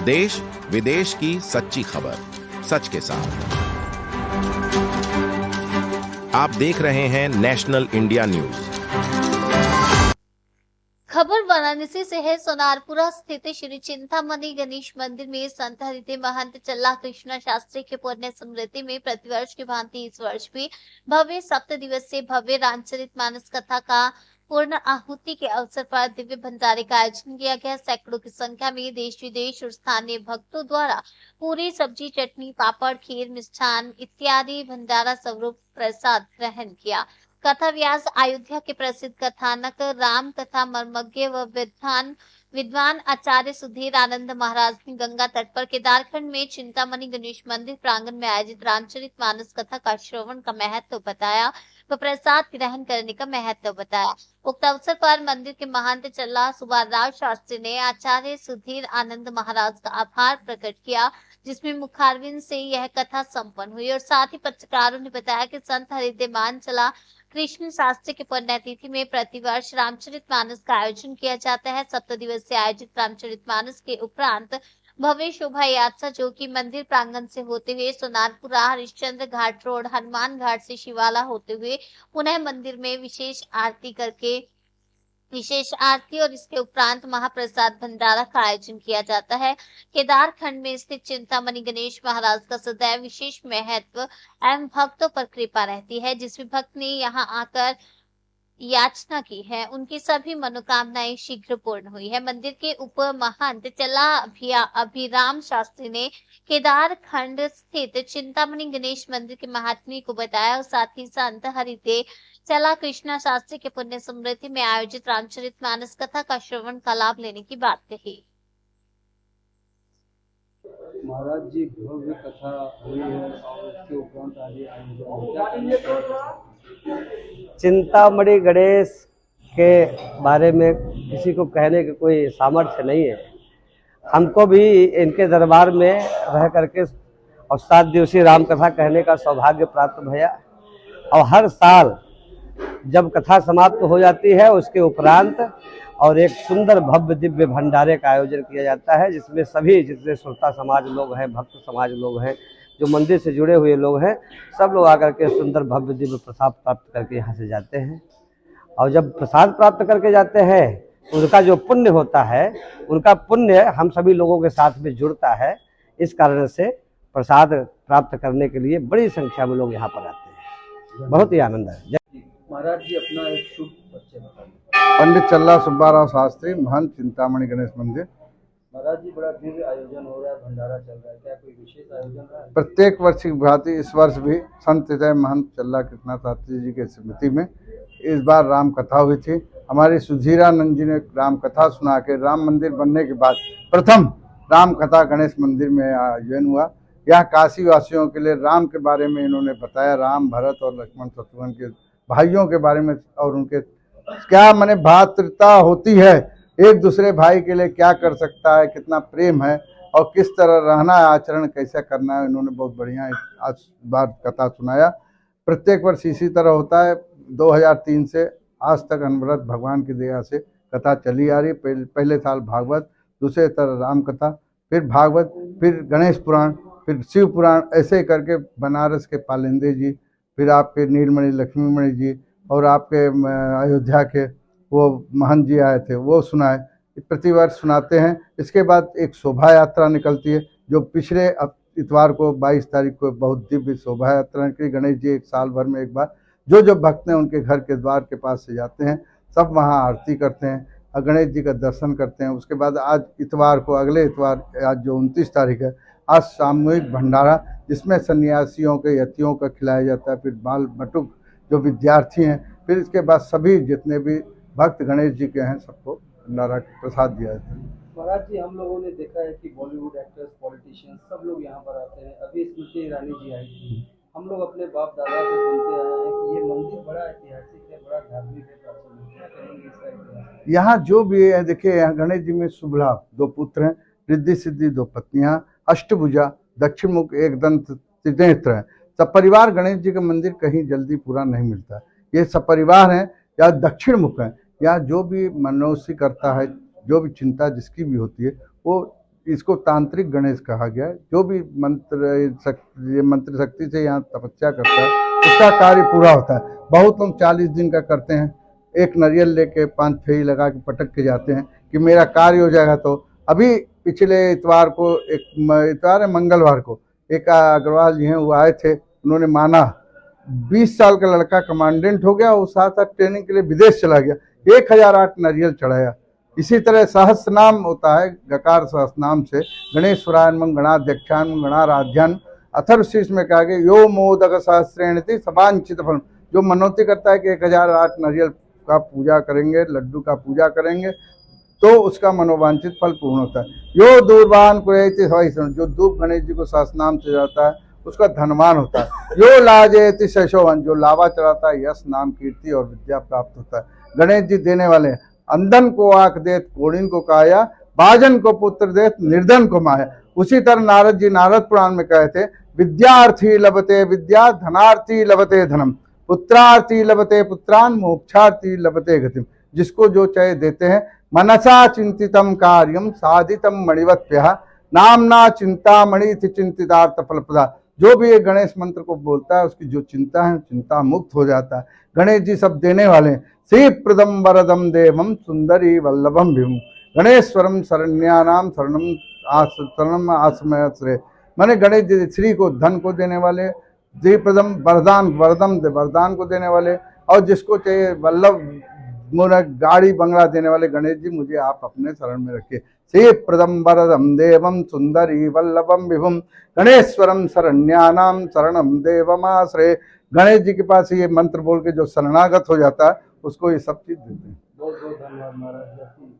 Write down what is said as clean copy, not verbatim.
देश विदेश की सच्ची खबर सच के साथ। आप देख रहे हैं नेशनल इंडिया न्यूज। खबर वाराणसी से है। सोनारपुरा स्थित श्री चिंतामणि गणेश मंदिर में संत हृदय महंत चल्ला कृष्ण शास्त्री के पुण्य स्मृति में प्रतिवर्ष की भांति इस वर्ष भी भव्य 7 दिवसीय भव्य रामचरित मानस कथा का पूर्ण आहुति के अवसर पर दिव्य भंडारे का आयोजन किया गया। सैकड़ों की संख्या में देश विदेश और स्थानीय भक्तों द्वारा पूरी सब्जी, चटनी, पापड़, खीर, मिष्ठान इत्यादि भंडारा स्वरूप प्रसाद ग्रहण किया। कथा व्यास अयोध्या के प्रसिद्ध कथानक राम कथा मर्मज्ञ व विद्वान आचार्य सुधीर आनंद महाराज ने गंगा तट पर केदारखंड में चिंतामणि गणेश मंदिर प्रांगण में आयोजित रामचरित मानस कथा का श्रवण का महत्व बताया व प्रसाद ग्रहण करने का महत्व बताया। उक्त अवसर पर मंदिर के महंत चल्ला सुबाराव शास्त्री ने आचार्य सुधीर आनंद महाराज का आभार प्रकट किया, जिसमें मुखारविंद से यह कथा संपन्न हुई और साथ ही पत्रकारों ने बताया कि संत हरिदेमान चला कृष्ण शास्त्री की पुण्यतिथि में प्रतिवर्ष रामचरित मानस का आयोजन किया जाता है। 7 दिवसीय आयोजित रामचरित मानस के उपरांत भव्य शोभा यात्रा जो कि मंदिर प्रांगण से होते हुए सोनारपुरा हरिश्चंद्र घाट रोड हनुमान घाट से शिवाला होते हुए पुनः मंदिर में विशेष आरती और इसके उपरांत महाप्रसाद भंडारा का आयोजन किया जाता है। केदारखंड में स्थित चिंतामणि गणेश महाराज का सदैव विशेष महत्व एवं भक्तों पर कृपा रहती है। जिस भी भक्त ने यहाँ आकर याचना की है उनकी सभी मनोकामनाएं शीघ्र पूर्ण हुई है। मंदिर के उप महंत चला अभिराम शास्त्री ने केदारखंड स्थित चिंतामणि गणेश मंदिर के महात्म्य को बताया और साथ ही संत हरिदेव चला कृष्णा शास्त्री के पुण्य स्मृति में आयोजित रामचरित मानस कथा का श्रवण का लाभ लेने की बात कही। महाराज जी भव्य कथा हुई है और उसके उपरांत आगे आयोजन चिंतामणि गणेश के बारे में किसी को कहने की कोई सामर्थ्य नहीं है। हमको भी इनके दरबार में रह करके और 7 दिवसीय राम कथा कहने का सौभाग्य प्राप्त भया और हर साल जब कथा समाप्त हो जाती है उसके उपरांत और एक सुंदर भव्य दिव्य भंडारे का आयोजन किया जाता है, जिसमें सभी जितने श्रोता समाज लोग हैं, भक्त समाज लोग हैं, जो मंदिर से जुड़े हुए लोग हैं, सब लोग आकर के सुंदर भव्य दिव्य प्रसाद प्राप्त करके यहाँ से जाते हैं। और जब प्रसाद प्राप्त करके जाते हैं उनका जो पुण्य होता है, उनका पुण्य हम सभी लोगों के साथ में जुड़ता है। इस कारण से प्रसाद प्राप्त करने के लिए बड़ी संख्या में लोग यहाँ पर आते हैं। बहुत ही आनंद है। महाराज जी अपना एक शुभ परिचय बताइए। पंडित चल्ला सुब्बाराव शास्त्री, महंत चिंतामणि गणेश मंदिर। महाराज जी बड़ा दिव्य आयोजन हो रहा है, भंडारा चल रहा है, क्या कोई विशेष आयोजन रहा है? प्रत्येक वर्ष की भांति इस वर्ष भी संत हृदय महंत चल्ला कृष्णा शास्त्री जी के स्मृति में इस बार राम कथा हुई थी। हमारे सुधीरानंद जी ने राम कथा सुना के राम मंदिर बनने के बाद प्रथम राम कथा गणेश मंदिर में आयोजन हुआ। यह काशी वासियों के लिए राम के बारे में इन्होंने बताया, राम, भरत और लक्ष्मण शत्रुघ्न के भाइयों के बारे में और उनके क्या माने भातृता होती है, एक दूसरे भाई के लिए क्या कर सकता है, कितना प्रेम है और किस तरह रहना है, आचरण कैसे करना है, इन्होंने बहुत बढ़िया आज बार कथा सुनाया। प्रत्येक वर्ष इसी तरह होता है। 2003 से आज तक अनवरत भगवान की दया से कथा चली आ रही। पहले साल भागवत, दूसरे तरह राम कथा, फिर भागवत, फिर गणेश पुराण, फिर शिव पुराण, ऐसे करके बनारस के पालिंदे जी, फिर आपके नीलमणि लक्ष्मीमणि जी और आपके अयोध्या के वो महंत जी आए थे, वो सुनाए। प्रतिवर्ष सुनाते हैं। इसके बाद एक शोभा यात्रा निकलती है जो पिछले इतवार को 22 तारीख को बहुत दिव्य शोभा यात्रा निकली। गणेश जी एक साल भर में एक बार जो भक्त हैं उनके घर के द्वार के पास से जाते हैं, सब वहाँ आरती करते हैं और गणेश जी का दर्शन करते हैं। उसके बाद आज इतवार को, अगले इतवार, आज जो 29 तारीख है, आज सामूहिक भंडारा जिसमें सन्यासियों के यतियों का खिलाया जाता है, फिर बाल बटुक जो विद्यार्थी हैं, फिर इसके बाद सभी जितने भी भक्त गणेश जी के हैं सबको भंडारा प्रसाद दिया जाता है। महाराज जी हम लोगों ने देखा है कि बॉलीवुड एक्टर्स, पॉलिटिशियंस सब लोग यहाँ पर आते हैं। अभी स्मृति ईरानी जी आई थी। हम लोग अपने बाप दादा से सुनते आए हैं कि ये मंदिर बड़ा ऐतिहासिक है, बड़ा धार्मिक है, प्राचीन है। क्या कहेंगे इसका इतिहास? यहाँ जो भी है, देखिए यहाँ गणेश जी में शुभ लाभ, 2 पुत्र हैं, रिद्धि सिद्धि 2 पत्नियां, अष्टभुजा, दक्षिण मुख, एक दंत, त्रिनेत्र है। सपरिवार गणेश जी का मंदिर कहीं जल्दी पूरा नहीं मिलता। ये सपरिवार हैं या दक्षिण मुख है, या जो भी मनोसी करता है, जो भी चिंता जिसकी भी होती है, वो इसको तांत्रिक गणेश कहा गया है। जो भी मंत्र शक्ति से यहाँ तपस्या करता है उसका कार्य पूरा होता है। बहुत लोग 40 दिन का करते हैं, एक नारियल लेके 5 फेरी लगा के पटक के जाते हैं कि मेरा कार्य हो जाएगा। तो अभी पिछले इतवार को, मंगलवार को एक अग्रवाल जी हैं, वो आए थे, उन्होंने माना 20 साल का लड़का कमांडेंट हो गया और साथ साथ ट्रेनिंग के लिए विदेश चला गया, 1008 नारियल चढ़ाया। इसी तरह सहस्रनाम होता है, गकार सहस्रनाम से गणेश्वराय नमः, गणाध्यक्षाय नमः, गणाराध्यान। अथर्वशीर्ष में कहा गया यो मोदक सहस्रेणति सवांछित फल, जो मनोती करता है कि 1008 नारियल का पूजा करेंगे, लड्डू का पूजा करेंगे तो उसका मनोवांछित फल पूर्ण होता है। यो दूरवान को, जो धूप गणेश जी को सहस्रनाम से जाता है उसका धनवान होता है। यो लाजयति शशोवन, जो लावा चढ़ाता है यश नाम कीर्ति और विद्या प्राप्त होता है। गणेश जी देने वाले हैं। अंधन को आंख देत, कोढ़िन को काया, बाजन को पुत्र देत, निर्धन को माया। उसी तरह नारद जी नारद पुराण में कहे थे, विद्यार्थी लभते विद्या, धनार्थी लभते धनम, पुत्रार्थी लभते पुत्रान, मोक्षार्थी लभते गतिम। जिसको जो चाहे देते हैं। मनसा चिंतितम कार्यम साधितम मणिवत्प्यः, नामना चिंतामणि चिंतितार्थ फलप्रदा। जो भी ये गणेश मंत्र को बोलता है उसकी जो चिंता है चिंता मुक्त हो जाता है। गणेश जी सब देने वाले हैं। श्री प्रदम वरदम देवम सुंदरी वल्लभम विभुम, गणेश्वरम शरण्यानाम शरणम आश्रय। माने गणेश जी श्री को, धन को देने वाले, श्री प्रदम वरदान को देने वाले, और जिसको चाहिए वल्लभ गाड़ी बंगला देने वाले गणेश जी, मुझे आप अपने शरण में रखिए। श्री प्रदम वरदम देवम सुंदरी वल्लभम विभुम, गणेश्वरम शरण्यानाम शरणम देवमाश्रय। गणेश जी के पास ये मंत्र बोल के जो शरणागत हो जाता है उसको ये सब चीज देते हैं। बहुत बहुत धन्यवाद महाराज जी।